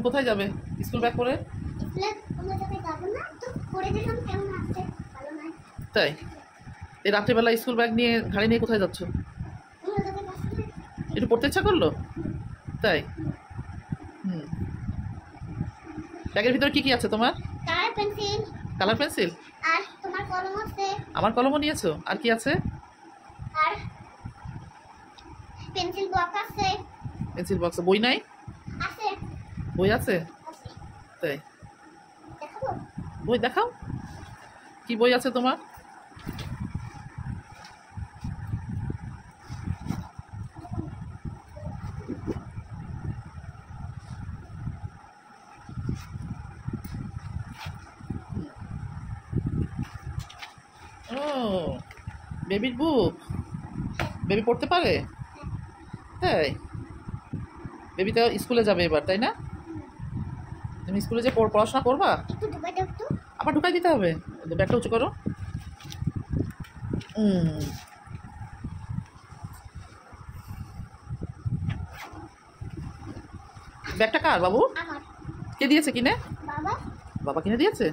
কোথায় যাবে school bag পরে? তাই এই রাত্রিবেলা স্কুল ব্যাগ নিয়ে ঘাড়ি নিয়ে কোথায় যাচ্ছ? একটু পড়তে ইচ্ছা করলো তাই? হুম, ব্যাগের ভিতরে কি কি আছে তোমার? কালার পেন্সিল আর তোমার কলম আছে। আমার কলমও নিয়েছো? আর কি আছে? আর পেন্সিল বক্স আছে। Pencil box. বই নাই? আছে। বই আছে তাই? দেখাবো? বই দেখাও, কি বই আছে তোমার? ও, বেবির বুক। বেবি পড়তে পারে তাই? বেবি তো স্কুলে যাবে এবার, তাই না? তুমি স্কুলে যে পড়াশোনা করবা? একটু ঢুকাই দাও একটু। আবার ঢুকাই দিতে হবে? ব্যাগটা উঁচু করো। ব্যাগটা কার বাবু? আমার। কে দিয়েছে কিনে? বাবা। বাবা কিনে দিয়েছে?